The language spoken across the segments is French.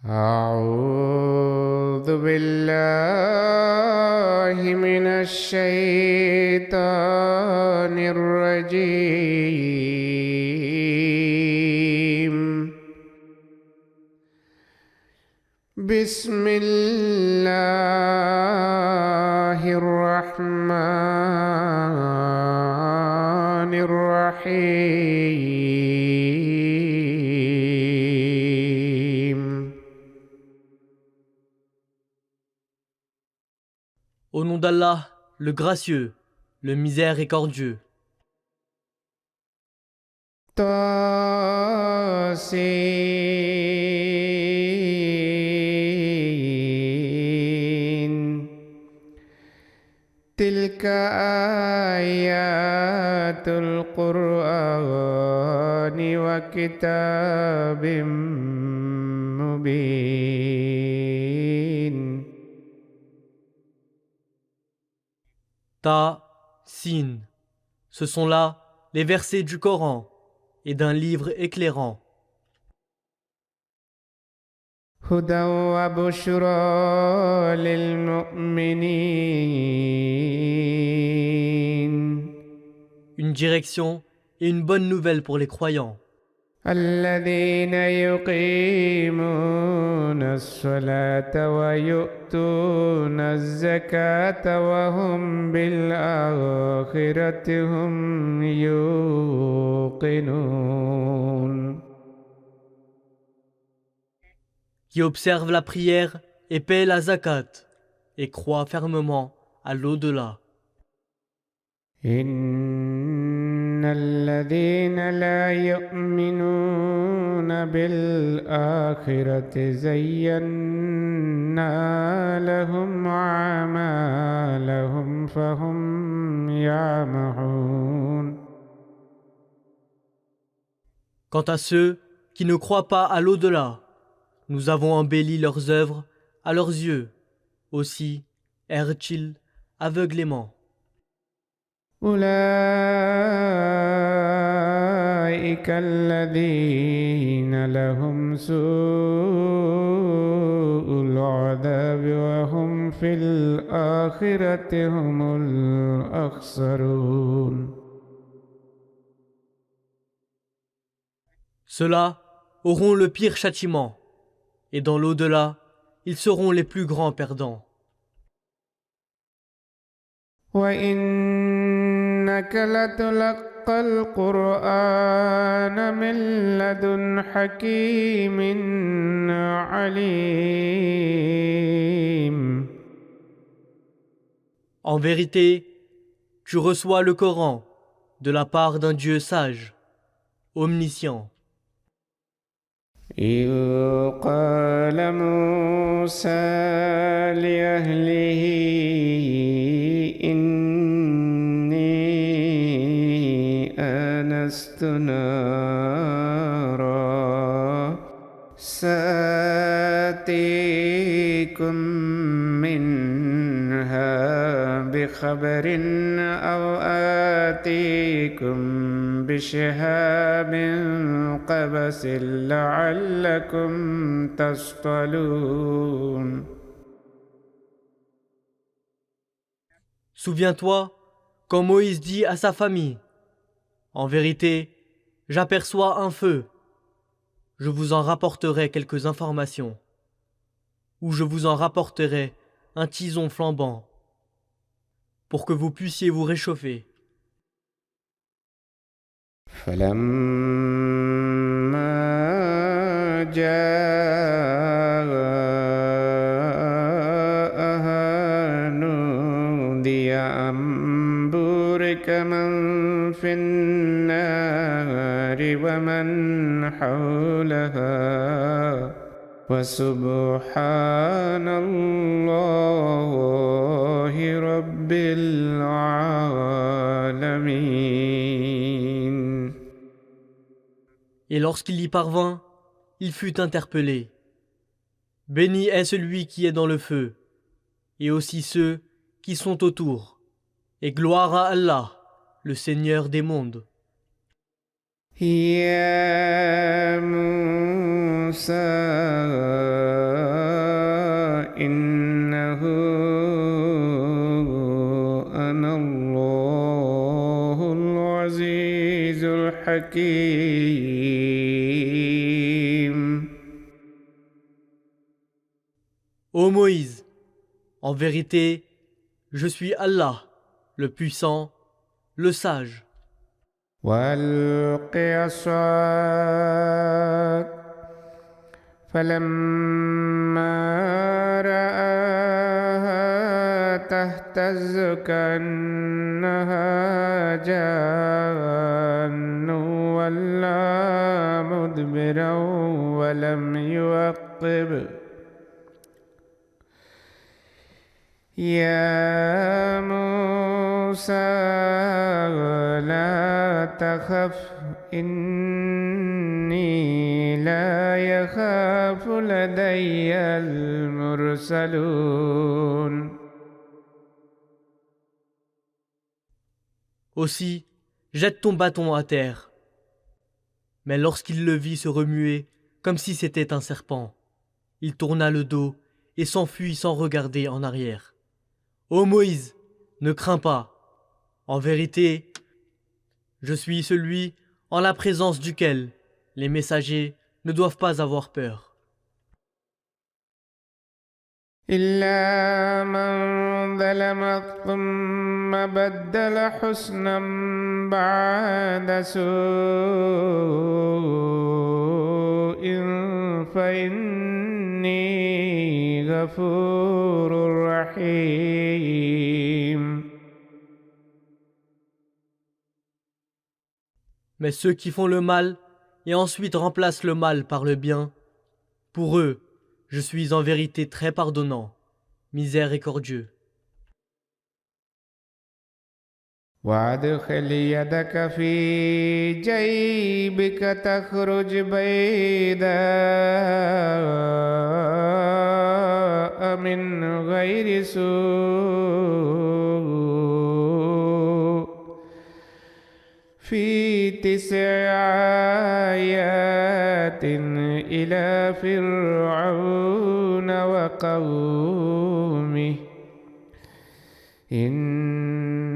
أعوذ بالله من الشيطان الرجيم. بسم الله الرحمن الرحيم. Au nom d'Allah, le gracieux, le miséricordieux. طاسين تلك آيات القرآن وكتاب مبين. Ta, Sin. Ce sont là les versets du Coran et d'un livre éclairant. هدى وبشرى للمؤمنين Une direction et une bonne nouvelle pour les croyants. الذين يقيمون الصلاة ويؤتون الزكاة وهم بالآخرة هم يوقنون. Qui observent la prière et paient la zakat et croient fermement à l'au-delà. إن الذين لا يؤمنون بالآخرة زينا لهم أعمالهم فهم يعمهون. Quant à ceux qui ne croient pas à l'au-delà, nous avons embelli leurs œuvres à leurs yeux. Aussi errent-ils aveuglément. أولئك الذين لهم سوء العذاب وهم في الآخرة هم الأخسرون. Ceux-là auront le pire châtiment, et dans l'au-delà, ils seront les plus grands perdants. وإنك لتلقى القرآن من لدن حكيم عليم. En vérité, tu reçois le Coran de la part d'un Dieu sage, omniscient. إذ قال موسى لأهله إني آنست نارا سآتيكم منها بخبر أو آتيكم بشهاب قبس لعلكم تصطلون. Souviens-toi quand Moïse dit à sa famille, « En vérité, j'aperçois un feu. Je vous en rapporterai quelques informations. Ou je vous en rapporterai un tison flambant, pour que vous puissiez vous réchauffer. » فلما جاءها نودي أن بورك من في النار ومن حولها وسبحان الله رب العالمين. Et lorsqu'il y parvint, il fut interpellé. Béni est celui qui est dans le feu, et aussi ceux qui sont autour. Et gloire à Allah, le Seigneur des mondes. يا موسى الحكيم. Ô Moïse, en vérité, je suis Allah, le puissant, le sage. وألق عصاك فلما رآها تهتز كأنها جان ولا مدبرا ولم يعقب. يا موسى لا تخف إني لا يخاف لدي المرسلون. Aussi, jette ton bâton à terre. Mais lorsqu'il le vit se remuer comme si c'était un serpent, il tourna le dos et s'enfuit sans regarder en arrière. Ô Moïse, ne crains pas. En vérité, je suis celui en la présence duquel les messagers ne doivent pas avoir peur. إلا من ظلم ثم بدل حسنا بعد سوء فإني غفور رحيم. Mais ceux qui font le mal et ensuite remplacent le mal par le bien, pour eux, je suis en vérité très pardonnant, miséricordieux. وادخل يدك في جيبك تخرج بيضاء من غير سوء في 9 آيات إلى فرعون وقومه إنهم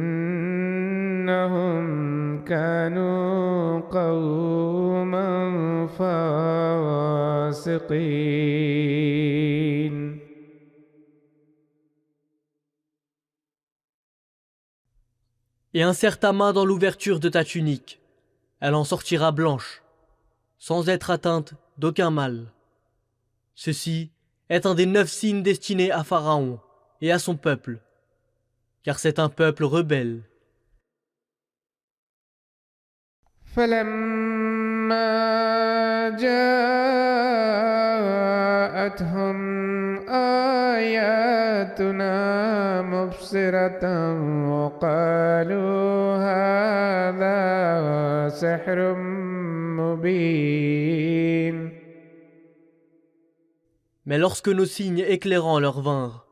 كانوا قوما فاسقين. Et insère ta main dans l'ouverture de ta tunique, elle en sortira blanche, sans être atteinte d'aucun mal. Ceci est un des 9 signes destinés à Pharaon et à son peuple, car c'est un peuple rebelle. فلما جاءتهم آياتنا مبصرة وقالوا هذا سحر مبين. Mais lorsque nos signes éclairants leur vinrent,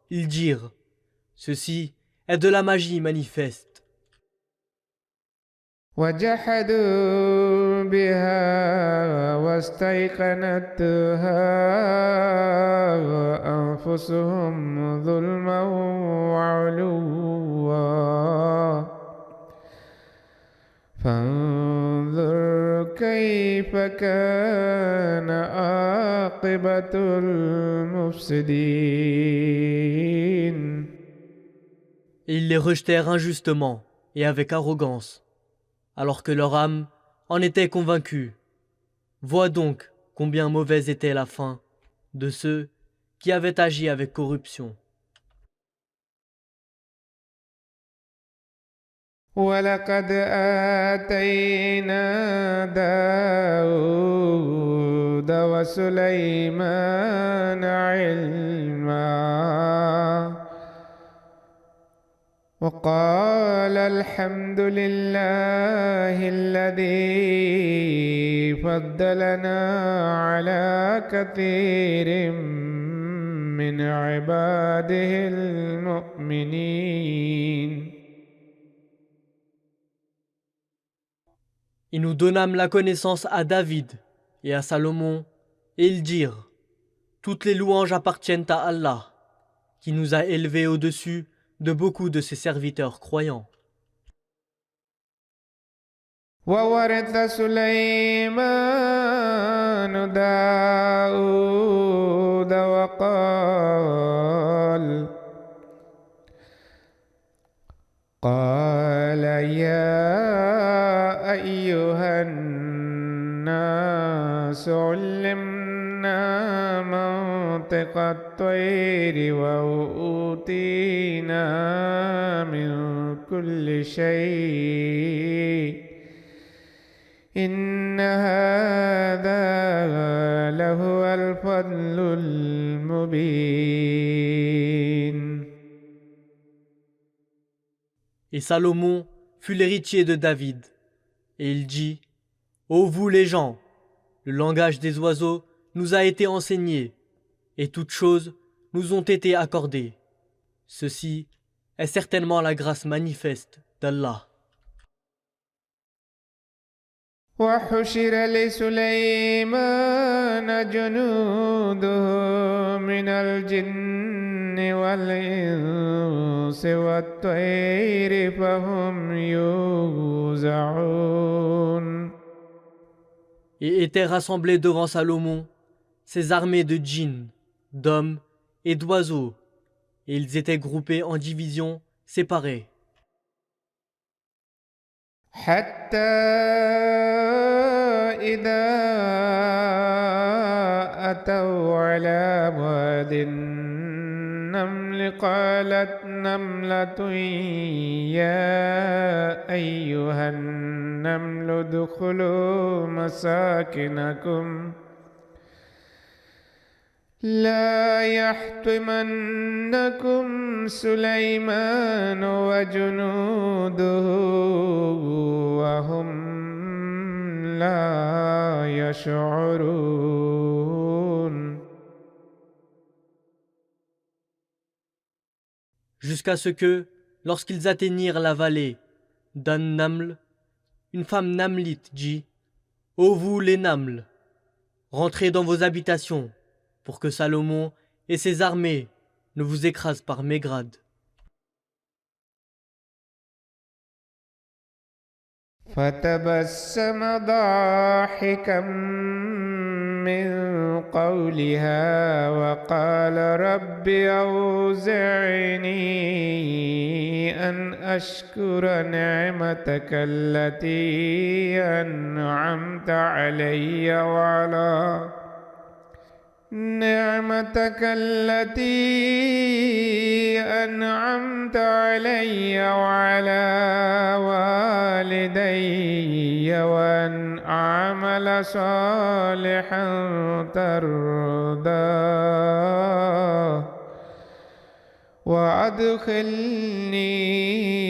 ils dirent, ceci est de la magie manifeste. وجحدوا بها واستيقنتها أنفسهم ظلما وعلوا فانظر كيف كان عاقبة المفسدين. Et ils les rejetèrent injustement et avec arrogance, alors que leur âme en était convaincue. Vois donc combien mauvaise était la fin de ceux qui avaient agi avec corruption. ولقد آتينا داود وسليمان علما وقال الحمد لله الذي فضلنا على كثير من عباده المؤمنين. Et nous donnâmes la connaissance à David et à Salomon, et ils dirent, toutes les louanges appartiennent à Allah, qui nous a élevés au-dessus de beaucoup de ses serviteurs croyants. وورث سليمان داود قال يا أيها الناس علمنا منطق الطير وأوتينا من كل شيء إن هذا لهو الفضل المبين. Et Salomon fut l'héritier de David. Et il dit, ô vous les gens, le langage des oiseaux nous a été enseigné, et toutes choses nous ont été accordées. Ceci est certainement la grâce manifeste d'Allah. وحشر لسليمان جنوده من الجن والإنس والطير فهم يوزعون. Et étaient rassemblés devant Salomon ces armées de djinns, d'hommes et d'oiseaux, et ils étaient groupés en divisions séparées. حتى إذا أتوا على واد النمل قالت نملة يا أيها النمل ادخلوا مساكنكم لا يحطمنكم سليمان وجنوده وهم لا يشعرون. Jusqu'à ce que, lorsqu'ils atteignirent la vallée d'An-Naml, une femme namlite dit, ô vous les Namls, rentrez dans vos habitations, pour que Salomon et ses armées ne vous écrasent par mégrade. فتبسم ضاحكا من قولها وقال رب أوزعني أن أشكر نعمتك التي أنعمت علي وعلى والدي وأن أعمل صالحا ترضاه وأدخلني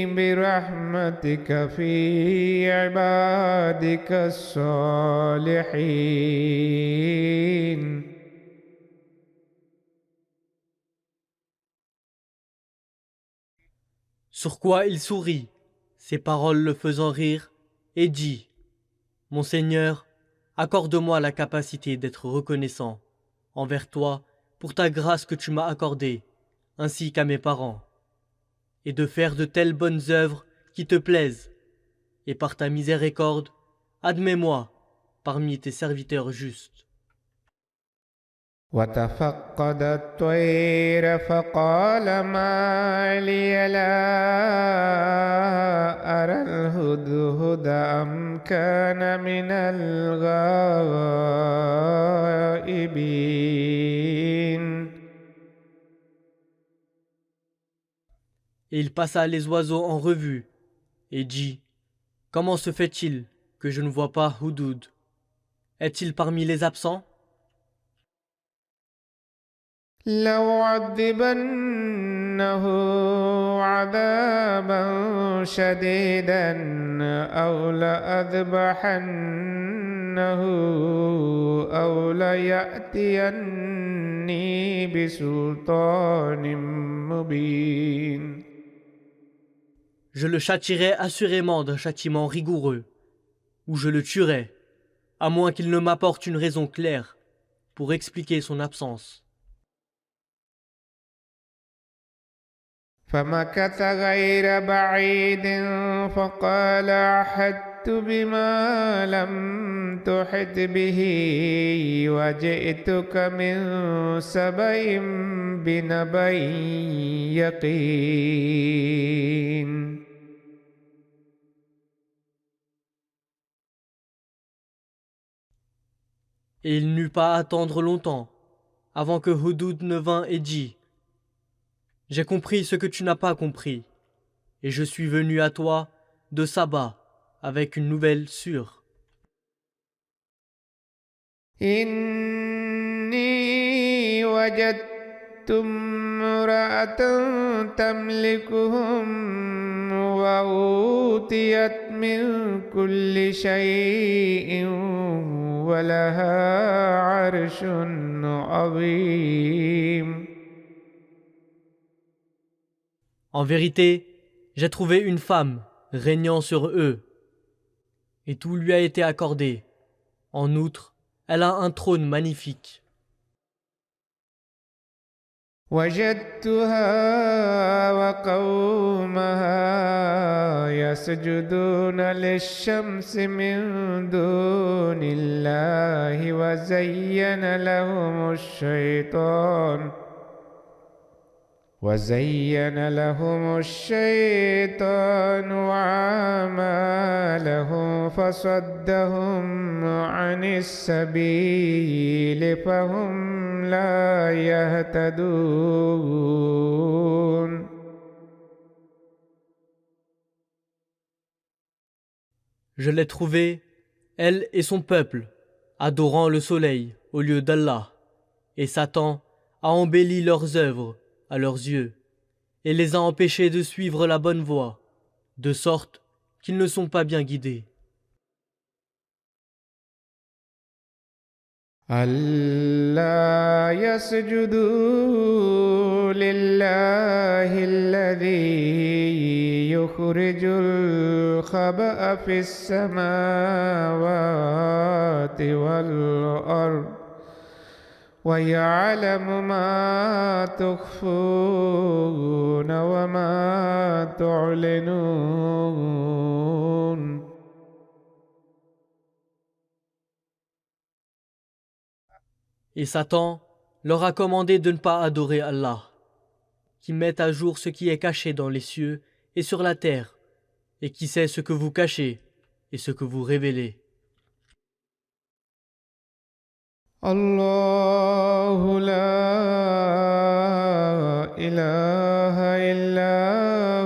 برحمتك في عبادك الصالحين. Sur quoi il sourit, ses paroles le faisant rire, et dit, mon Seigneur, accorde-moi la capacité d'être reconnaissant envers toi pour ta grâce que tu m'as accordée, ainsi qu'à mes parents, et de faire de telles bonnes œuvres qui te plaisent, et par ta miséricorde, admets-moi parmi tes serviteurs justes. وتفقد الطير فقال ما لي لا أرى الهدهد أم كان من الغائبين. Et il passa les oiseaux en revue, et dit, comment se fait-il que je ne vois pas Houdoud? Est-il parmi les absents? لأعذبنه عذابا شديدا أو لأذبحنه أو ليأتيني بسلطان مبين. Je le châtierai assurément d'un châtiment rigoureux, ou je le tuerai, à moins qu'il ne m'apporte une raison claire pour expliquer son absence. فمكث غير بعيد فقال عهدت بما لم تحط به وجئتك من سبأ بنبأ يقين. Et il n'eut pas à attendre longtemps, avant que Hudhud ne vint et dit : J'ai compris ce que tu n'as pas compris, et je suis venu à toi de Saba avec une nouvelle sûre. إني وجدت امرأة تملكهم وأوتيت من كل شيء ولها عرش عظيم. En vérité, j'ai trouvé une femme régnant sur eux, et tout lui a été accordé. En outre, elle a un trône magnifique. وجدتها وقومها يسجدون للشمس من دون الله وزين لهم الشيطان أعمالهم فصدهم عن السبيل فهم لا يهتدون. Je l'ai trouvée, elle et son peuple, adorant le soleil au lieu d'Allah, et Satan a embelli leurs œuvres à leurs yeux, et les a empêchés de suivre la bonne voie, de sorte qu'ils ne sont pas bien guidés. ألا يسجدوا لله الذي يخرج الخبأ في السماوات والأرض ويعلم ما تخفون وما تعلنون. Et Satan leur a commandé de ne pas adorer Allah, qui met à jour ce qui est caché dans les cieux et sur la terre, et qui sait ce que vous cachez et ce que vous révélez. الله لا إله إلا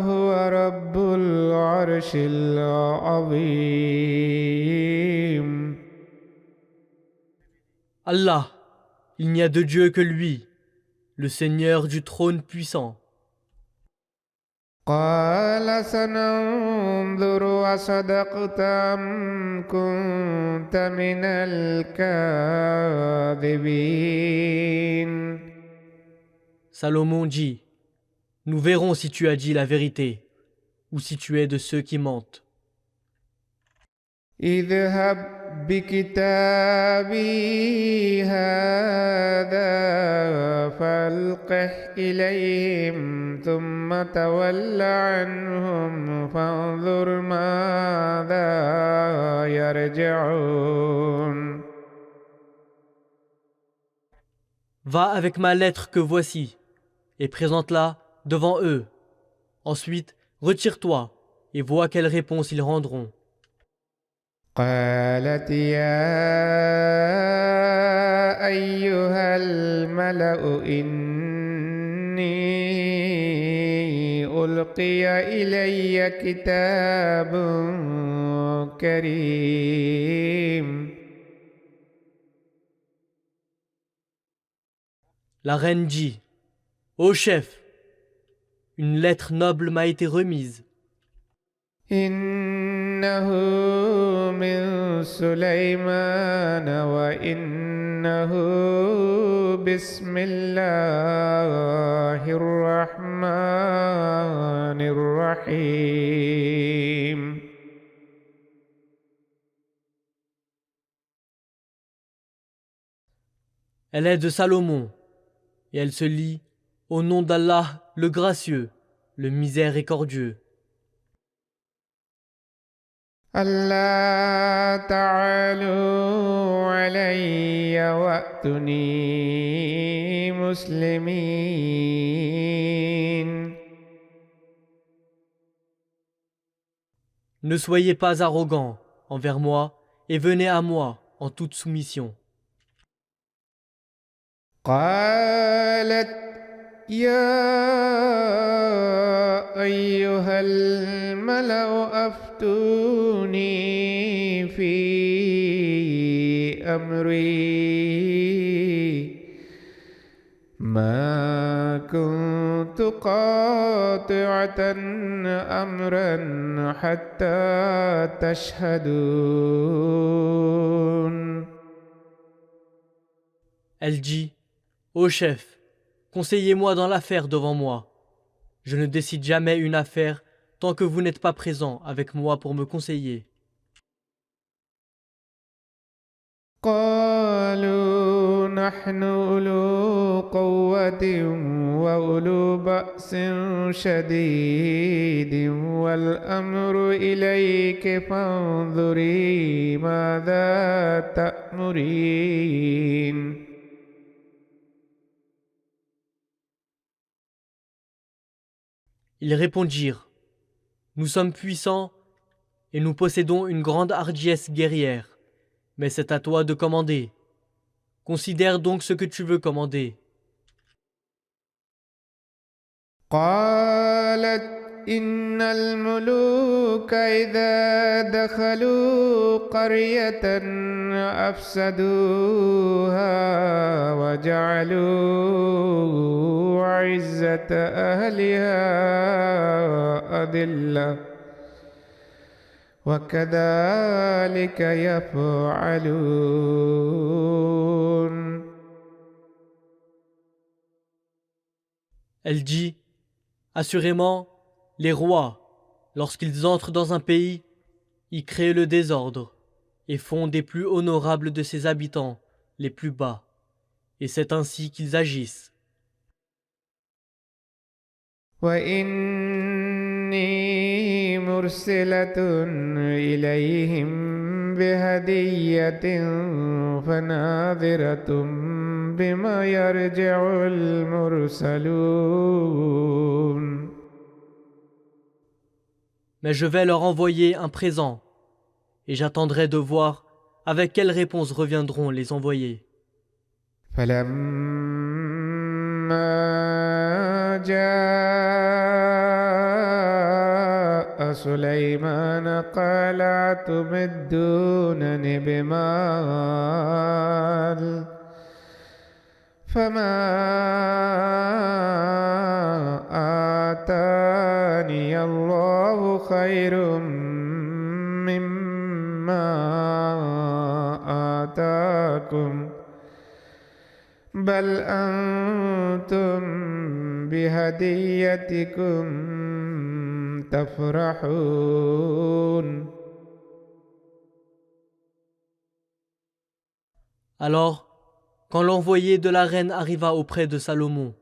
هو رب العرش العظيم. Allah, il n'y a de Dieu que lui, le Seigneur du trône puissant. قال سننظر أصدقت أم كنت من الكاذبين. Salomon dit : Nous verrons si tu as dit la vérité, ou si tu es de ceux qui mentent. اذهب بكتابي هذا فألقه إليهم ثم تول عنهم فانظر ماذا يرجعون. Va avec ma lettre que voici, et présente-la devant eux. Ensuite, retire-toi, et vois quelle réponse ils rendront. قالت يا أيها الملأ إني ألقي إلي كتاب كريم. La reine dit : Ô chef, une lettre noble m'a été remise. إنه من سليمان وإنه بسم الله الرحمن الرحيم. Elle est de Salomon, et elle se lit au nom d'Allah le gracieux, le miséricordieux. ألا تعالوا علي وأتوني مسلمين. Ne soyez pas arrogants envers moi et venez à moi en toute soumission. قالت يا أيها الملأ أفتوني في أمري ما كنت قاطعة أمرا حتى تشهدون. Elle dit, ô chef, conseillez-moi dans l'affaire devant moi. Je ne décide jamais une affaire tant que vous n'êtes pas présent avec moi pour me conseiller. قالوا نحن أولو قوة وأولو بأس شديد والأمر إليك فانظري ماذا تأمرين. Ils répondirent, nous sommes puissants et nous possédons une grande hardiesse guerrière, mais c'est à toi de commander. Considère donc ce que tu veux commander. قالت إن الملوك إذا دخلوا قرية أفسدوها وجعلوا عزة أهلها أذلة وكذلك يفعلون. Elle dit, assurément, les rois, lorsqu'ils entrent dans un pays, y créent le désordre et font des plus honorables de ses habitants les plus bas, et c'est ainsi qu'ils agissent. وإني مرسلة إليهم بهدية فناظرة بما يرجع المرسلون. Mais je vais leur envoyer un présent, et j'attendrai de voir avec quelle réponse reviendront les envoyés. فلما جاء سليمان قال أتمدونني بمال فما آتاني الله خير مما آتاكم بل أنتم بهديتكم تفرحون. Alors, quand l'envoyé de la reine arriva auprès de Salomon,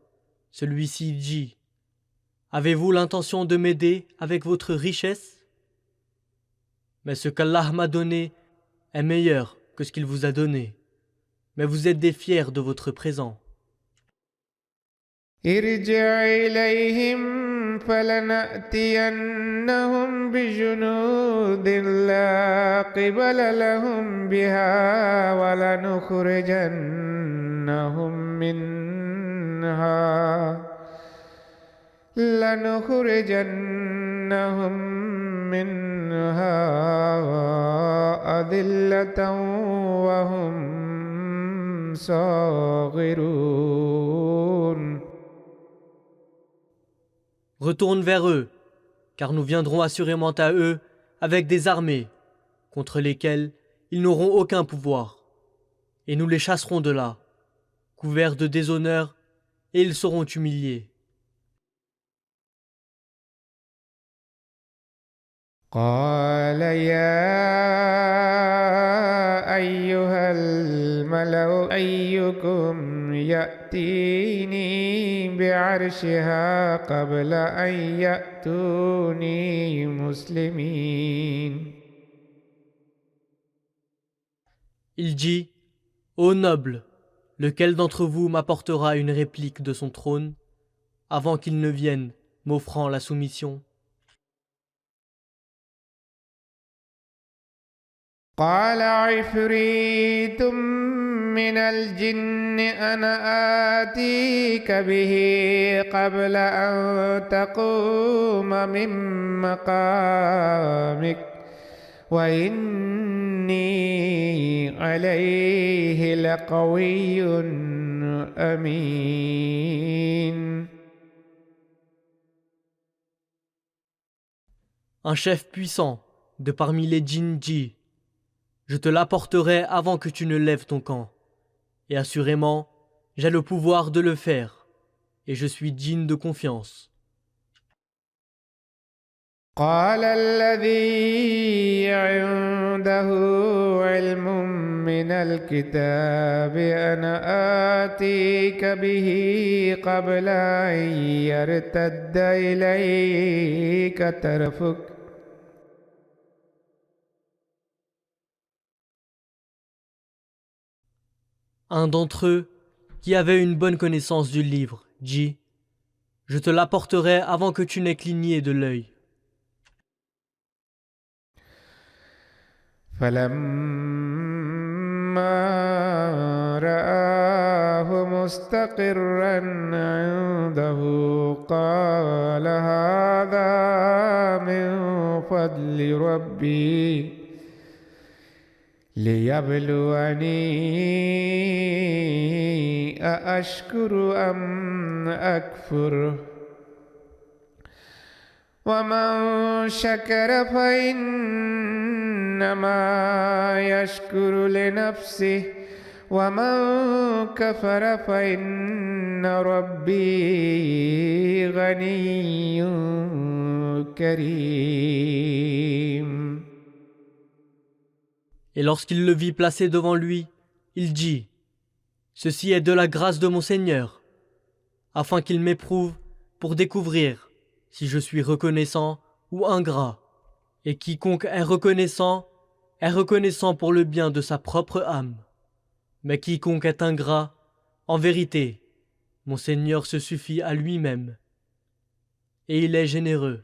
celui-ci dit, « Avez-vous l'intention de m'aider avec votre richesse? Mais ce qu'Allah m'a donné est meilleur que ce qu'il vous a donné. Mais vous êtes des fiers de votre présent. » ارجع إليهم فلنأتينهم بجنود لا قبل لهم بها لنخرجنهم منها أذلة وهم صاغرون. Retourne vers eux, car nous viendrons assurément à eux avec des armées, contre lesquelles ils n'auront aucun pouvoir, et nous les chasserons de là, couverts de déshonneur, et ils seront humiliés. قال يا أيها الملأ أيكم يأتيني بعرشها قبل أن يأتوني مسلمين. Il dit, ô noble, lequel d'entre vous m'apportera une réplique de son trône avant qu'il ne vienne m'offrant la soumission? قال عفريت من الجن أنا آتيك به قبل أن تقوم من مقامك وإني عليه لقوي أمين. Un chef puissant de parmi les djinns dit, je te l'apporterai avant que tu ne lèves ton camp. Et assurément, j'ai le pouvoir de le faire, et je suis digne de confiance. قال الذي عنده علم من الكتاب أنا آتيك به قبل أن يرتد إليك طرفك. Un d'entre eux, qui avait une bonne connaissance du livre, dit, je te l'apporterai avant que tu n'aies cligné de l'œil. فلما رآه مستقرا عنده قال هذا من فضل ربي ليبلوني أأشكر أم أكفر ومن شكر فإنما يشكر لنفسه ومن كفر فإن ربي غني كريم. Et lorsqu'il le vit placé devant lui, il dit, ceci est de la grâce de mon Seigneur, afin qu'il m'éprouve pour découvrir si je suis reconnaissant ou ingrat. Et quiconque est reconnaissant pour le bien de sa propre âme. Mais quiconque est ingrat, en vérité, mon Seigneur se suffit à lui-même, et il est généreux.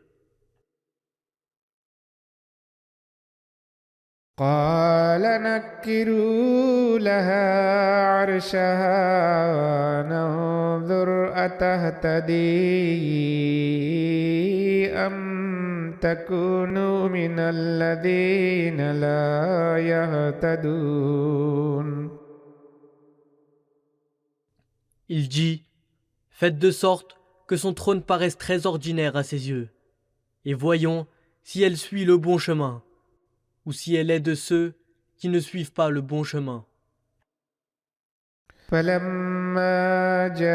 قال نكروا لها عرشها ننظر أتهتدي أم تكون من الذين لا يهتدون. Il dit, faites de sorte que son trône paraisse très ordinaire à ses yeux, et voyons si elle suit le bon chemin, ou si elle est de ceux qui ne suivent pas le bon chemin. فلما جاءت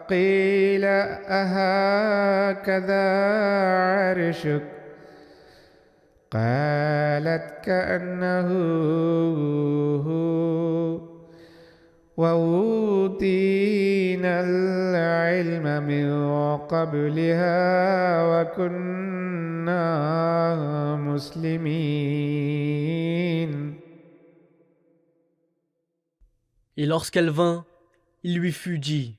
قيل أهكذا عرشك قالت كأنه هو وأوتينا العلم من قبلها وكنا مسلمين. Et lorsqu'elle vint, il lui fut dit,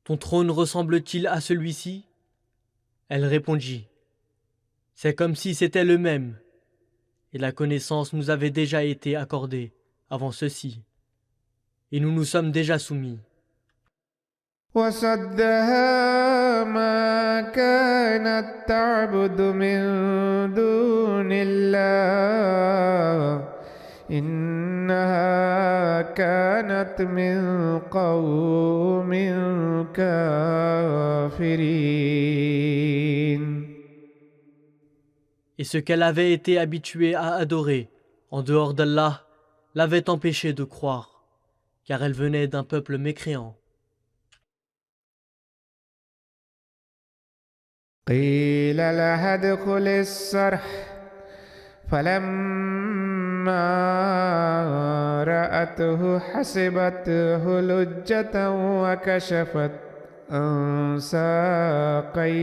ton trône ressemble-t-il à celui-ci? Elle répondit, c'est comme si c'était le même, et la connaissance nous avait déjà été accordée avant ceci, et nous nous sommes déjà soumis. وصدها ما كانت تعبد من دون الله إنها كانت من قوم كافرين. Et ce qu'elle avait été habituée à adorer en dehors d'Allah l'avait empêchée de croire, car elle venait d'un peuple mécréant. قيل لها ادخل الصرح فلما رأته حسبته لجة وكشفت عن ساقيها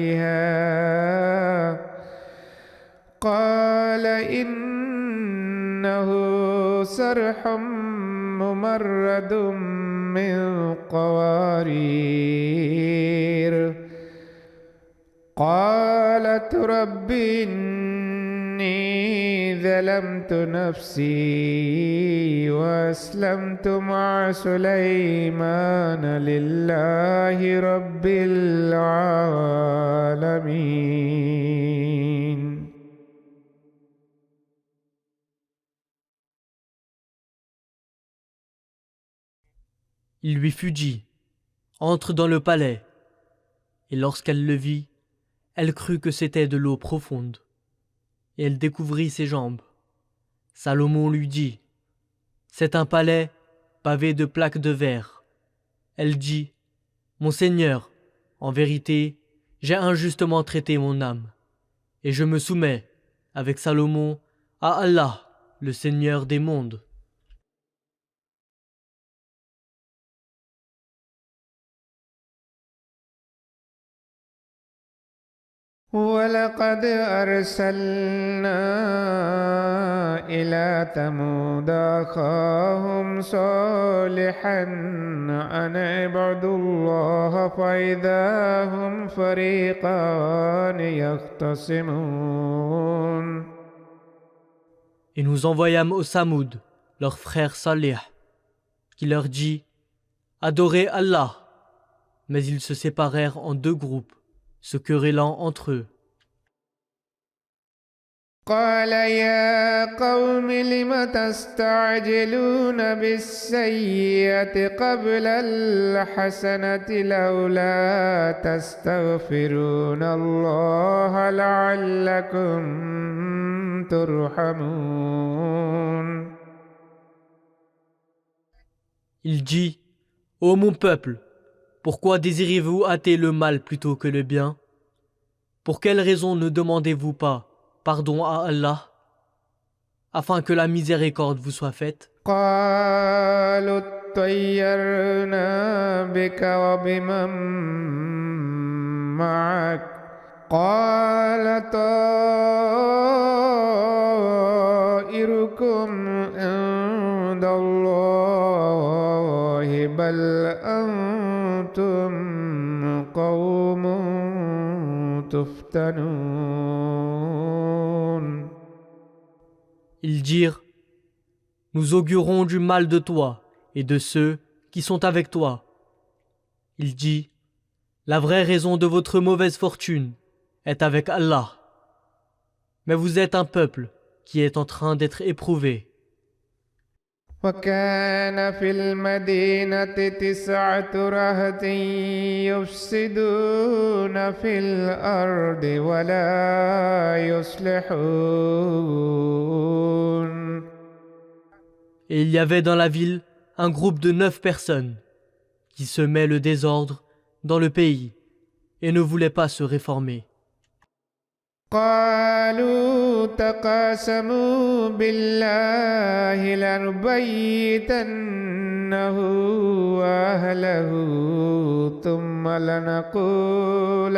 قال إني صرح ممرد من قوارير قالت رب إني ظلمت نفسي وأسلمت مع سليمان لله رب العالمين. Il lui fut dit, entre dans le palais. Et lorsqu'elle le vit, elle crut que c'était de l'eau profonde. Et elle découvrit ses jambes. Salomon lui dit, c'est un palais pavé de plaques de verre. Elle dit, mon Seigneur, en vérité, j'ai injustement traité mon âme. Et je me soumets, avec Salomon, à Allah, le Seigneur des mondes. ولقد أرسلنا إلى ثمود أخاهم صالحا أن اعبدوا الله فإذا هم فريقان يختصمون. Et nous envoyâmes au Samoud, leur frère Salih, qui leur dit, adorez Allah. Mais ils se séparèrent en deux groupes, se querellant entre eux. قال يا قوم لم تستعجلون بالسيئة قبل الحسنة لولا تستغفرون الله لعلكم ترحمون. Il dit, ô mon peuple, pourquoi désirez-vous hâter le mal plutôt que le bien? Pour quelle raison ne demandez-vous pas pardon à Allah, afin que la miséricorde vous soit faite? قالوا اطيرنا بك وبمن معك قال طائركم عند الله بل أنتم قوم تفتنون. Ils dirent, nous augurons du mal de toi et de ceux qui sont avec toi. Il dit, la vraie raison de votre mauvaise fortune est avec Allah. Mais vous êtes un peuple qui est en train d'être éprouvé. وكان في المدينة 9 رهط يفسدون في الأرض ولا يصلحون. Et il y avait dans la ville un groupe de 9 personnes qui semaient le désordre dans le pays et ne voulaient pas se réformer. قالوا تقاسموا بالله لنبيتنه وأهله ثم لنقولن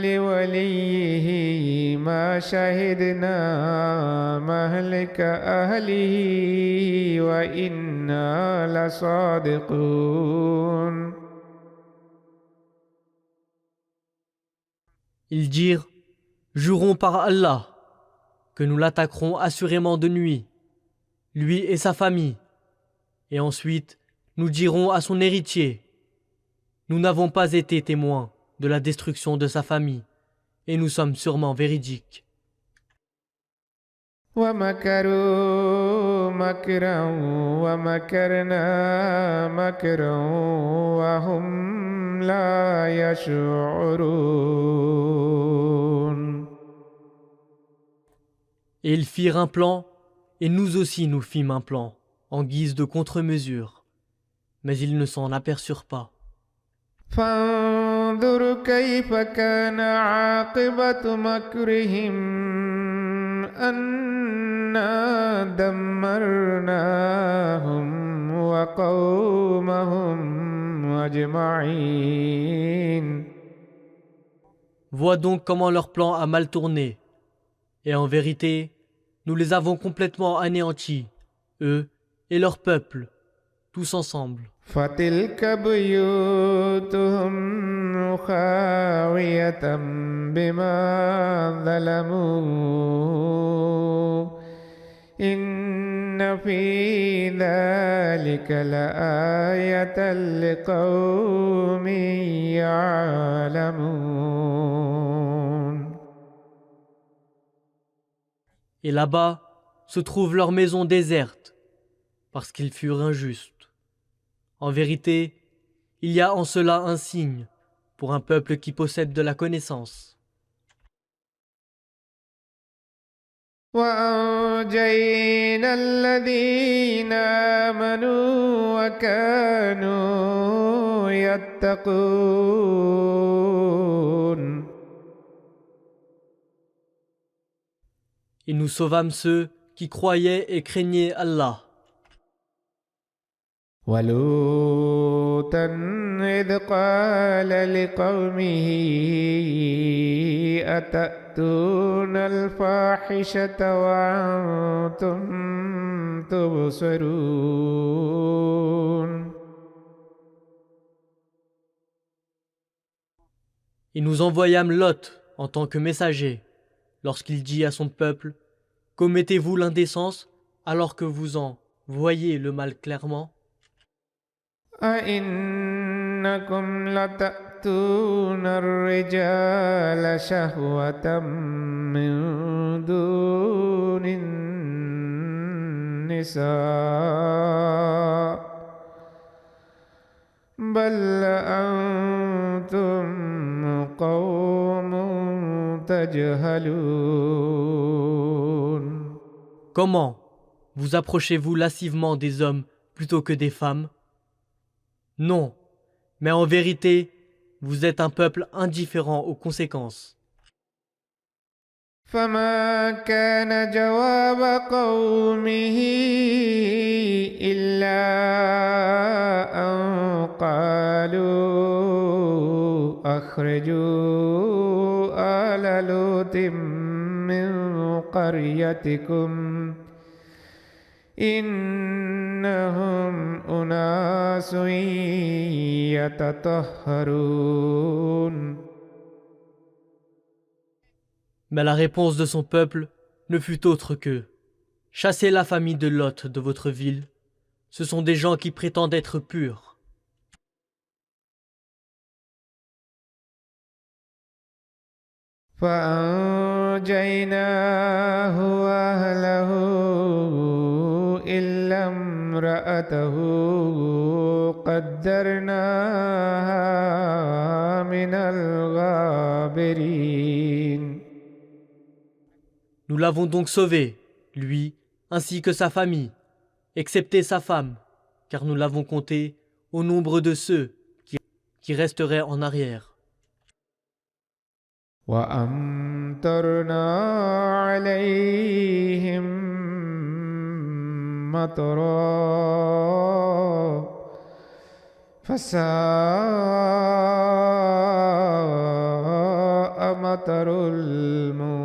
لوليه ما شهدنا مهلك أهله وإنا لصادقون. Ils dirent, jurons par Allah que nous l'attaquerons assurément de nuit, lui et sa famille, et ensuite nous dirons à son héritier, nous n'avons pas été témoins de la destruction de sa famille, et nous sommes sûrement véridiques. ومكروا مكرا ومكرنا مكرا وهم لا يشعرون. Et ils firent un plan, et nous aussi nous fîmes un plan, en guise de contre-mesure. Mais ils ne s'en aperçurent pas. فانظر كيف كان عاقبة مكرهم أنا دمرناهم وقومهم أجمعين. Vois donc comment leur plan a mal tourné. Et en vérité, nous les avons complètement anéantis, eux et leur peuple, tous ensemble. فتلك بيوتهم خاوية بما ظلموا إن في ذلك لآية لقوم يعلمون. Et là-bas se trouve leur maison déserte, parce qu'ils furent injustes. En vérité, il y a en cela un signe pour un peuple qui possède de la connaissance. وأنجينا الذين آمنوا وكانوا يتقون. Et nous sauvâmes ceux qui croyaient et craignaient Allah. ولوطا إذ قال لقومه أتأتون الفاحشة وأنتم تبصرون. Et nous envoyâmes Lot en tant que messager, lorsqu'il dit à son peuple « Commettez-vous l'indécence alors que vous en voyez le mal clairement ?» أئنكم لتأتون الرجال شهوة من دون النساء بل أنتم قوم تجهلون. Comment vous approchez-vous lascivement des hommes plutôt que des femmes? Non, mais en vérité, vous êtes un peuple indifférent aux conséquences. فما كان جواب قومه إلا أن قالوا أخرجوا آل لوط من قريتكم إنهم أناس يتطهرون. Mais la réponse de son peuple ne fut autre que « Chassez la famille de Lot de votre ville, ce sont des gens qui prétendent être purs. » فأنجيناه وأهله إلا امرأته قدرناها من الغابرين. Nous l'avons donc sauvé, lui, ainsi que sa famille, excepté sa femme, car nous l'avons compté au nombre de ceux qui resteraient en arrière. وأمطرنا عليهم مطرا فساء مطر المنذرين.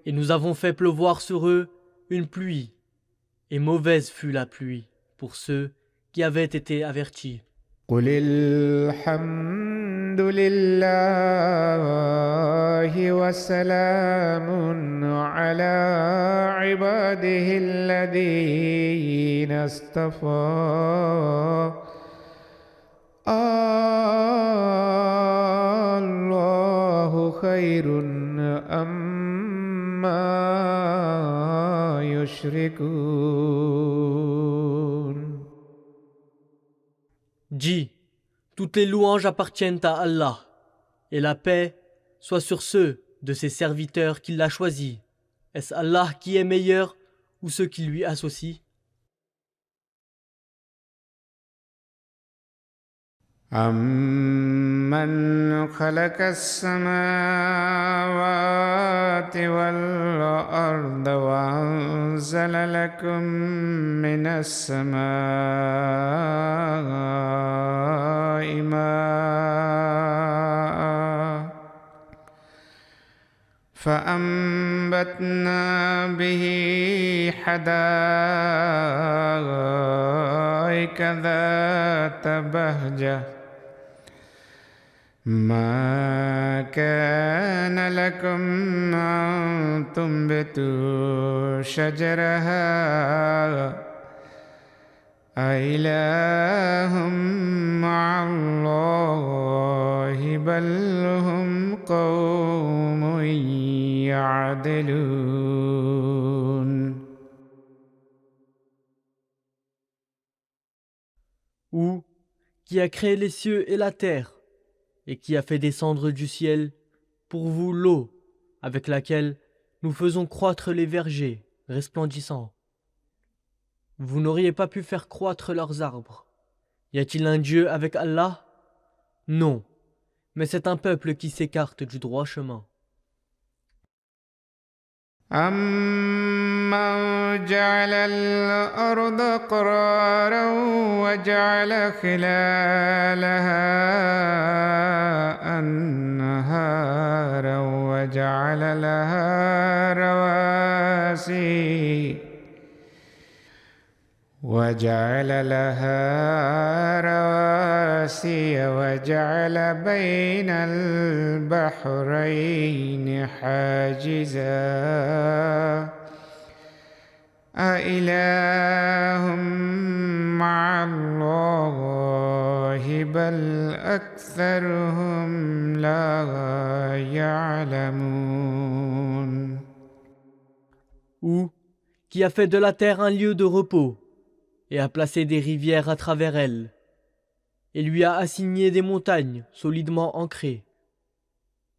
Et nous avons fait pleuvoir sur eux une pluie, et mauvaise fut la pluie pour ceux qui avaient été avertis. قل الحمد لله وسلام على عباده الذين اصطفى الله خير أما يشركون. Dis, toutes les louanges appartiennent à Allah, et la paix soit sur ceux de ses serviteurs qu'il a choisis. Est-ce Allah qui est meilleur ou ceux qui lui associent? أَمَّنْ خَلَقَ السَّمَاوَاتِ وَالْأَرْضَ وَأَنزَلَ لَكُم مِّنَ السَّمَاءِ مَاءً فَأَنبَتْنَا بِهِ حَدَائِقَ ذَاتَ بَهْجَةٍ مَا كَانَ لَكُمْ أَن تُنبِتُوا شَجَرَهَا أَإِلَٰهٌ مَّعَ اللَّهِ بَلْ هُمْ قَوْمٌ يَعْدِلُونَ. Ou qui a créé les cieux et la terre, et qui a fait descendre du ciel pour vous l'eau, avec laquelle nous faisons croître les vergers resplendissants. Vous n'auriez pas pu faire croître leurs arbres. Y a-t-il un Dieu avec Allah? Non, mais c'est un peuple qui s'écarte du droit chemin. أَمَّنْ جَعَلَ الْأَرْضَ قَرَارًا وَجَعَلَ خِلَالَهَا أَنْهَارًا وَجَعَلَ لَهَا رواسي وجعل بين البحرين حاجزا أإله مع الله بل أكثرهم لا يعلمون. Ou qui a fait de la terre un lieu de repos et a placé des rivières à travers elle, et lui a assigné des montagnes solidement ancrées,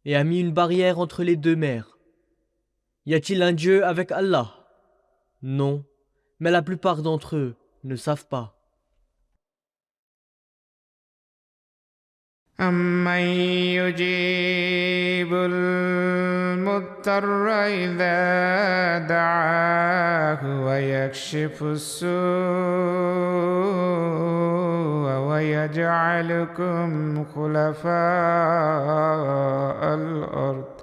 et a mis une barrière entre les deux mers. Y a-t-il un Dieu avec Allah? Non, mais la plupart d'entre eux ne savent pas. أَمَّن يُجِيبُ الْمُضْطَرَّ إِذَا دَعَاهُ وَيَكْشِفُ السُّوءَ وَيَجْعَلُكُمْ خُلَفَاءَ الْأَرْضِ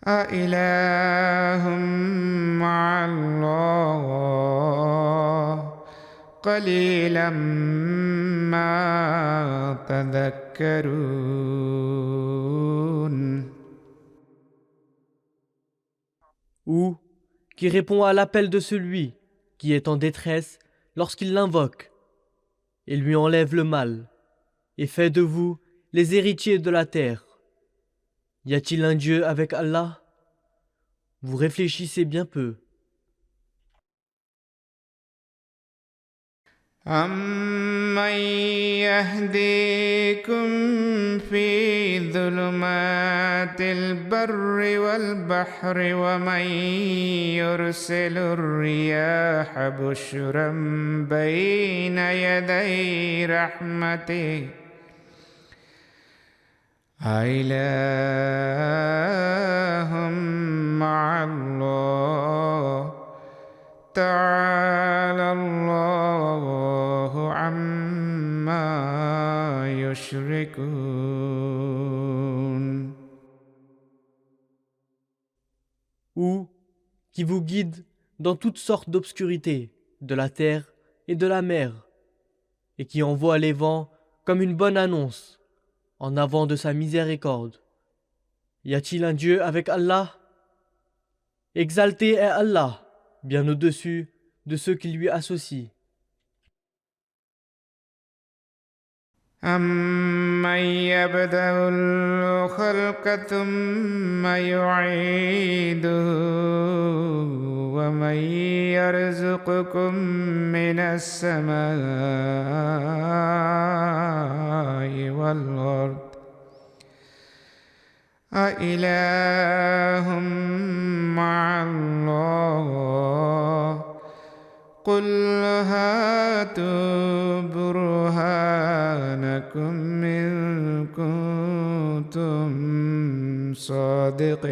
أَإِلَٰهٌ مَّعَ اللَّهِ قَلِيلًا مَا تَذَكَّرُونَ. Ou qui répond à l'appel de celui qui est en détresse lorsqu'il l'invoque, et lui enlève le mal, et fait de vous les héritiers de la terre. Y a-t-il un Dieu avec Allah? Vous réfléchissez bien peu. أَمَّن يَهْدِيكُمْ فِي ظُلُمَاتِ الْبَرِّ وَالْبَحْرِ وَمَن يُرْسِلُ الرِّيَاحَ بُشْرًا بَيْنَ يَدَيْ رَحْمَتِهِ أَإِلَٰهٌ مَّعَ اللَّهِ تعالى الله عما يشركون. Ou qui vous guide dans toutes sortes d'obscurités, de la terre et de la mer, et qui envoie les vents comme une bonne annonce, en avant de sa miséricorde. Y a-t-il un Dieu avec Allah? Exalté est Allah, bien au-dessus de ceux qui lui associent. أَمَّن يَبْدَأُ الْخَلْقَ ثُمَّ يُعِيدُهُ وَمَن يَرْزُقُكُم مِّنَ السَّمَاءِ وَالْأَرْضِ أَإِلَٰهٌ مَّعَ اللَّهِ قُلْ هَاتُوا بُرْهَانَكُمْ لكم إن كنتم صادقين.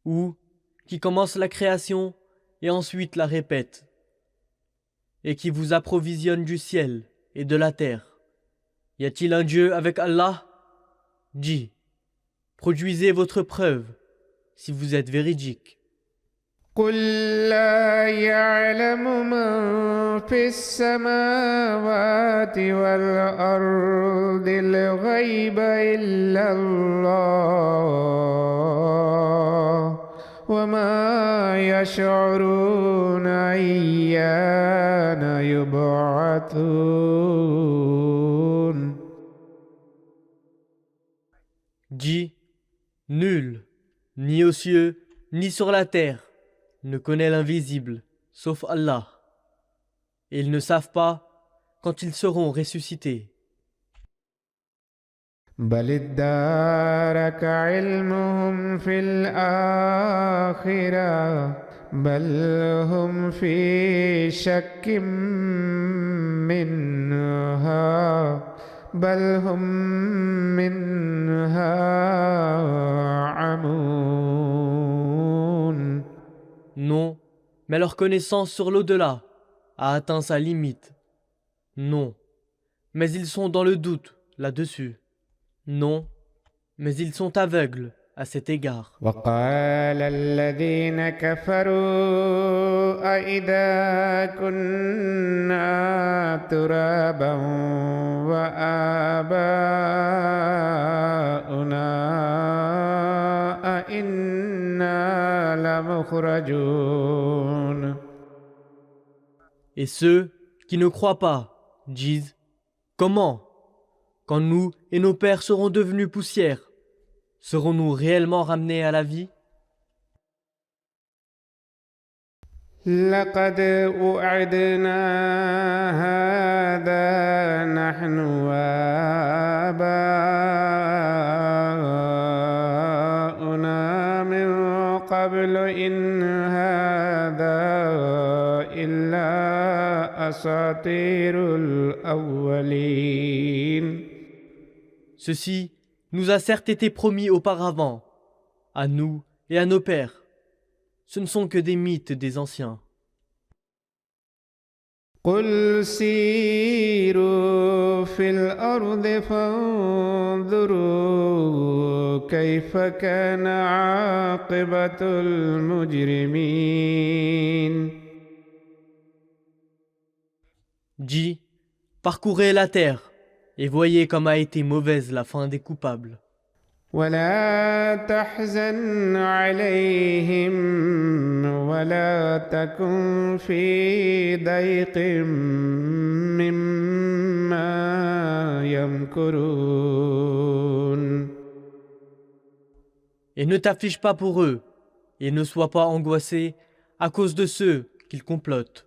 Ou qui commence la création et ensuite la répète, et qui vous approvisionne du ciel et de la terre. Y a-t-il un Dieu avec Allah? Dis, produisez votre preuve si vous êtes véridique. قل لا يعلم من في السماوات والأرض الغيب إلا الله وما يشعرون أيان يبعثون. Dis, nul, ni aux cieux, ni sur la terre, ne connaît l'invisible, sauf Allah. Et ils ne savent pas quand ils seront ressuscités. بل ادارك علمهم في الآخرة بل هم في شك منها بل هم منها عمون. Non, mais leur connaissance sur l'au-delà a atteint sa limite. Non, mais ils sont dans le doute là-dessus. Non, mais ils sont aveugles à cet égard. وقال الذين كفروا أإذا كنا ترابا وآباؤنا أإنا لمخرجون. Et ceux qui ne croient pas disent, comment, quand nous et nos pères serons devenus poussière, serons-nous réellement ramenés à la vie? لقد وعدنا هذا نحن وآباؤنا من قبل إن هذا إلا أساطير الأولين. Ceci nous a certes été promis auparavant, à nous et à nos pères. Ce ne sont que des mythes des anciens. قل سيروا في الأرض فانظروا كيف كان عاقبة المجرمين. Dis, parcourez la terre et voyez comme a été mauvaise la fin des coupables. ولا تحزن عليهم ولا تكن في ضيق مما يمكرون. Et ne t'affiche pas pour eux, et ne sois pas angoissé à cause de ceux qu'ils complotent.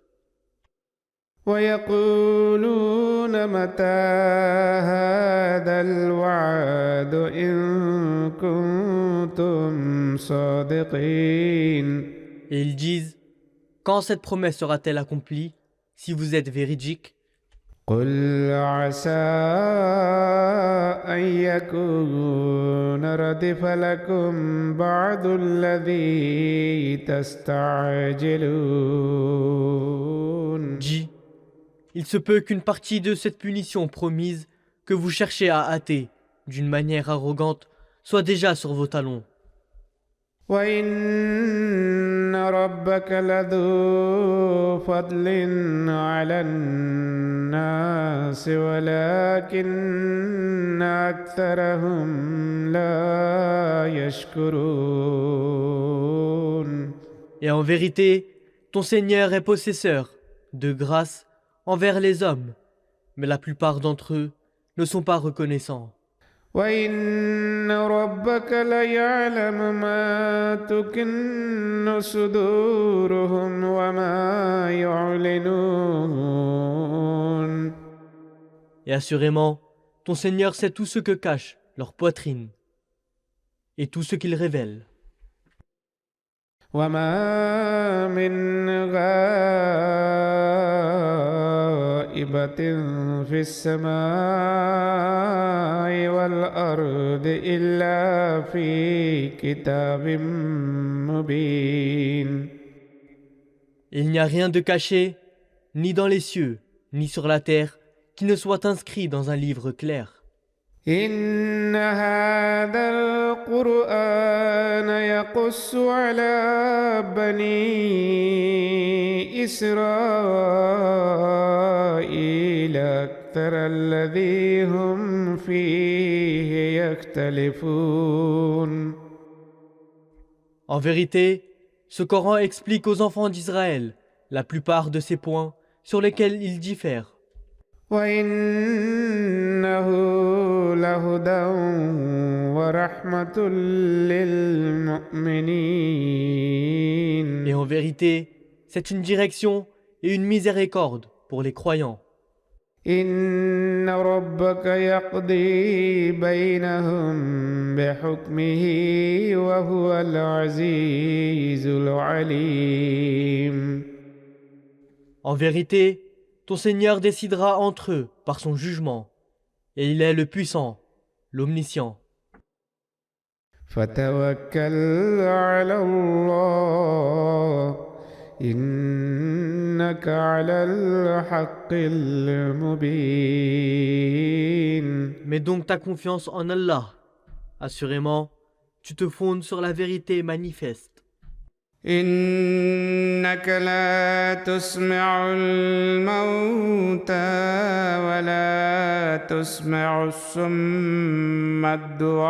ويقولون متى هذا الوعد إن كنتم صادقين. Et ils disent, quand cette promesse sera-t-elle accomplie, si vous êtes véridique? قل عسى أن يكون ردف لكم بعض الذي تستعجلون. Dis, il se peut qu'une partie de cette punition promise que vous cherchez à hâter d'une manière arrogante soit déjà sur vos talons. وإن ربك لذو فضل على الناس ولكن أكثرهم لا يشكرون. Et en vérité, ton Seigneur est possesseur de grâce envers les hommes, mais la plupart d'entre eux ne sont pas reconnaissants. وإن ربك ليعلم ما تكن صدورهم وما يعلنون. Et assurément, ton Seigneur sait tout ce que cache leur poitrine et tout ce qu'ils révèlent. وما من غائبة في السماء والأرض إلا في كتاب مبين. Il n'y a rien de caché, ni dans les cieux, ni sur la terre, qui ne soit inscrit dans un livre clair. إن هذا القرآن يقص على بني إسرائيل أكثر الذي هم فيه يختلفون. En vérité, ce Coran explique aux enfants d'Israël la plupart de ces points sur lesquels ils diffèrent. وإنه لهدى ورحمة للمؤمنين. Et en vérité, c'est une direction et une miséricorde pour les croyants. إن ربك يقضي بينهم بحكمه وهو العزيز العليم. En vérité, ton Seigneur décidera entre eux par son jugement, et il est le puissant, l'omniscient. فتوكل على الله إنك على الحق المبين. Mets donc ta confiance en Allah. Assurément, tu te fondes sur la vérité manifeste. إنك لا تسمع الموتى ولا تسمع الصم الدعاء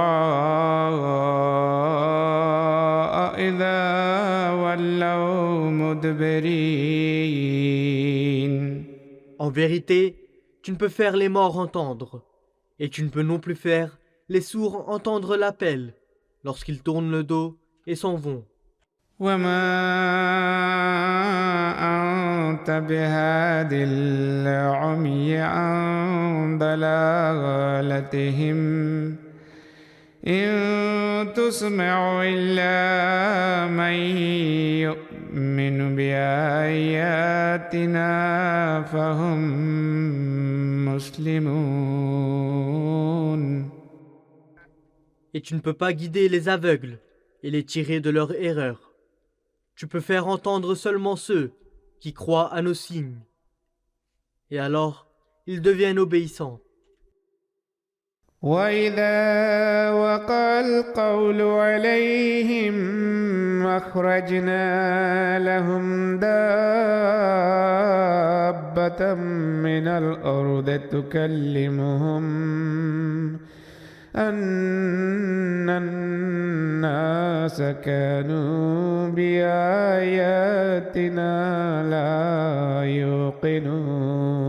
إذا ولوا مدبرين. En vérité, tu ne peux faire les morts entendre, et tu ne peux non plus faire les sourds entendre l'appel lorsqu'ils tournent le dos et s'en vont. وما أنت بهاد العمي عن ضلالتهم إن تسمع إلا من يؤمن بآياتنا فهم مسلمون. Et tu ne peux pas guider les aveugles et les tirer de leur erreur. Tu peux faire entendre seulement ceux qui croient à nos signes. Et alors, ils deviennent obéissants. وإذا وقع القول عليهم أخرجنا لهم دابة من الأرض تكلمهم أن الناس كانوا بآياتنا لا يوقنون.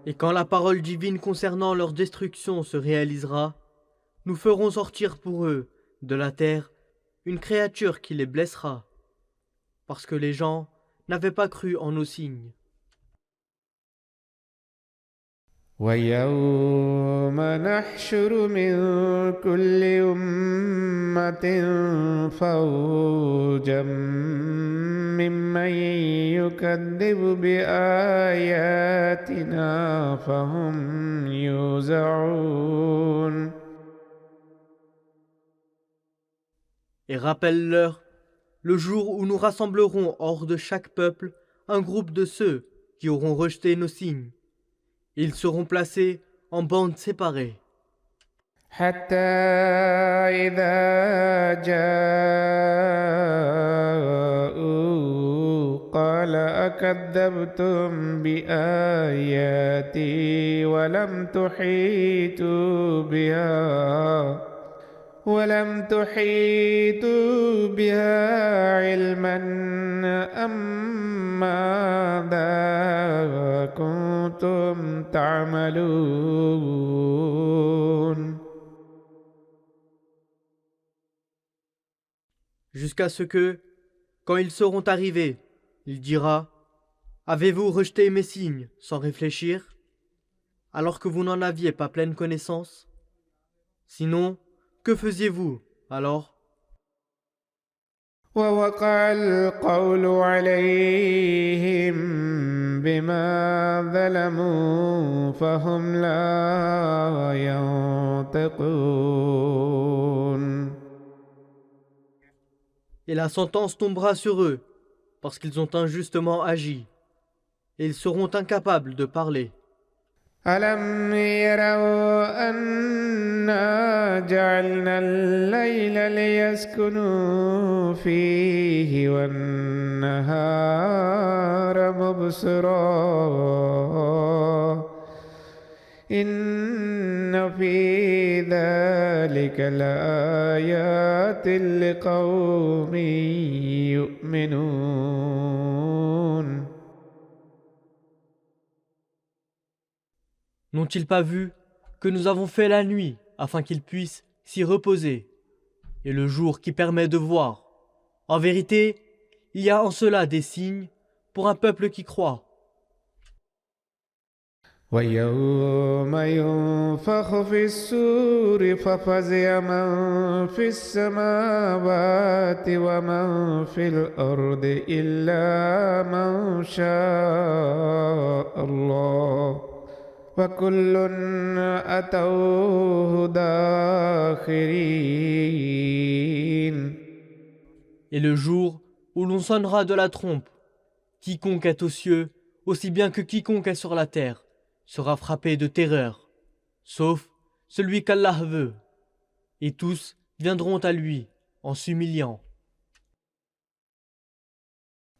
Et quand la parole divine concernant leur destruction se réalisera, nous ferons sortir pour eux, de la terre, une créature qui les blessera, parce que les gens n'avaient pas cru en nos signes. ويوم نحشر من كل أمة فوجا ممن يكذب بآياتنا فهم يوزعون. Et rappelle-leur le jour où nous rassemblerons hors de chaque peuple un groupe de ceux qui auront rejeté nos signes. Ils seront placés en bandes séparées. حتى إذا جاءوا قال أكذبتم بآياتي ولم تحيطوا بها علما أم ماذا كنتم تعملون. Jusqu'à ce que, quand ils seront arrivés, il dira « Avez-vous rejeté mes signes sans réfléchir, alors que vous n'en aviez pas pleine connaissance? Sinon, que faisiez-vous alors ?» ووقع القول عليهم بما ظلموا فهم لا ينطقون. Et la sentence tombera sur eux, parce qu'ils ont injustement agi, et ils seront incapables de parler. ألم يروا أنا جعلنا الليل ليسكنوا فيه والنهار مبصرا إن في ذلك لآيات لقوم يؤمنون. N'ont-ils pas vu que nous avons fait la nuit afin qu'ils puissent s'y reposer, et le jour qui permet de voir? En vérité, il y a en cela des signes pour un peuple qui croit. ويوم ينفخ في السور ففزع من في السماوات ومن في الأرض إلا من شاء الله وكل أتوه داخرين. Et le jour où l'on sonnera de la trompe, quiconque est aux cieux, aussi bien que quiconque est sur la terre, sera frappé de terreur, sauf celui qu'Allah veut, et tous viendront à lui en s'humiliant.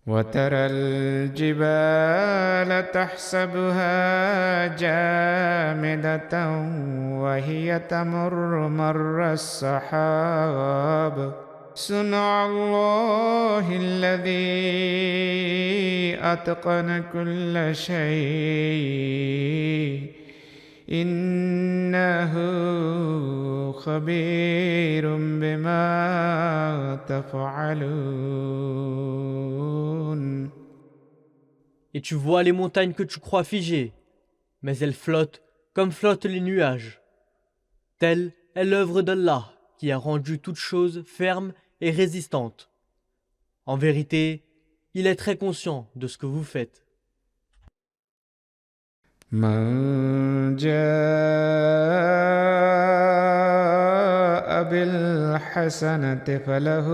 وترى الجبال تحسبها جامدة وهي تمر مر السحاب صنع الله الذي أتقن كل شيء إنه خبير بما تفعلون. Et tu vois les montagnes que tu crois figées, mais elles flottent comme flottent les nuages. Telle est l'œuvre d'Allah qui a rendu toute chose ferme et résistante. En vérité, il est très conscient de ce que vous faites. من جاء بالحسنة فله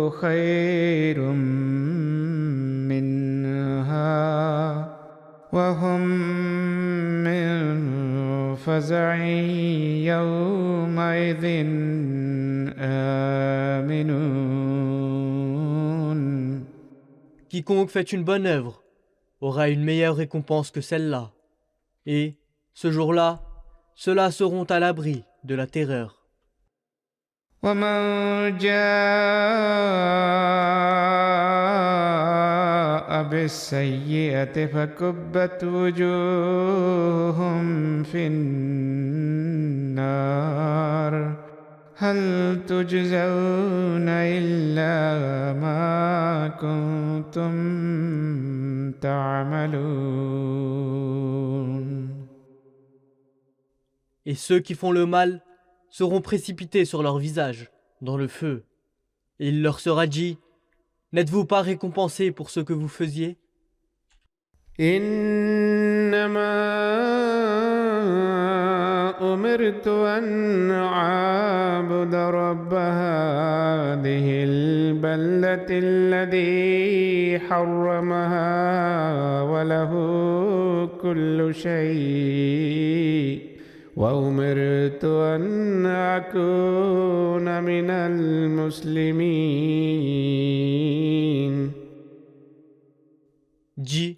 خير منها وهم من فزع يومئذ آمنون. Quiconque fait une bonne œuvre aura une meilleure récompense que celle-là. Et, ce jour-là, ceux-là seront à l'abri de la terreur. ومن جاء بالسيئة فكبت وجوههم في النار هل تجزون إلا ما كنتم تعملون. Et ceux qui font le mal seront précipités sur leur visage, dans le feu. Et il leur sera dit, n'êtes-vous pas récompensés pour ce que vous faisiez? أمرت أن أعبد رب هذه البلدة الذي حرمها وله كل شيء وأمرت أن أكون من المسلمين. Dis,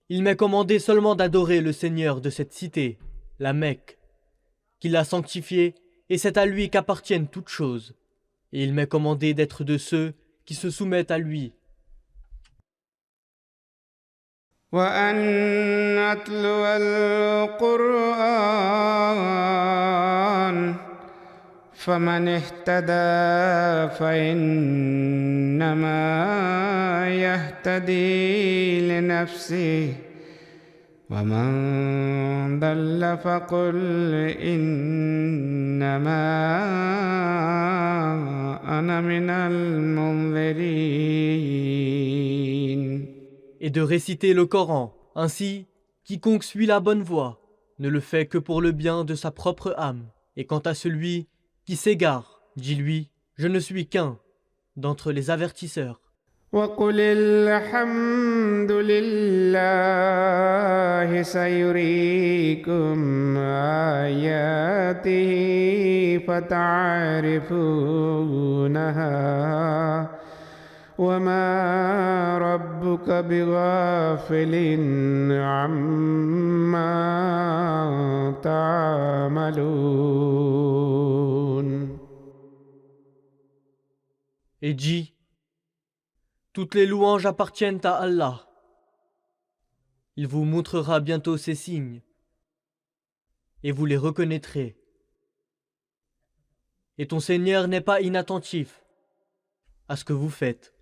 il m'est commandé seulement d'adorer le Seigneur de cette cité, la Mecque, qu'il a sanctifié, et c'est à lui qu'appartiennent toutes choses. Et il m'est commandé d'être de ceux qui se soumettent à lui. وأن أتلو القرآن فمن اهتدى فإنما يهتدي لنفسه ومن ضل فقل إنما القرآن من المنذرين Et de réciter le Coran. Ainsi, quiconque suit la bonne voie ne le fait que pour le bien de sa propre âme. Et quant à celui qui s'égare, dis-lui, je ne suis qu'un d'entre les avertisseurs. وقل الحمد لله سيريكم آياته فتعرفونها وما ربك بغافل عما تعملون. Et dis, toutes les louanges appartiennent à Allah. Il vous montrera bientôt ses signes, et vous les reconnaîtrez. Et ton Seigneur n'est pas inattentif à ce que vous faites.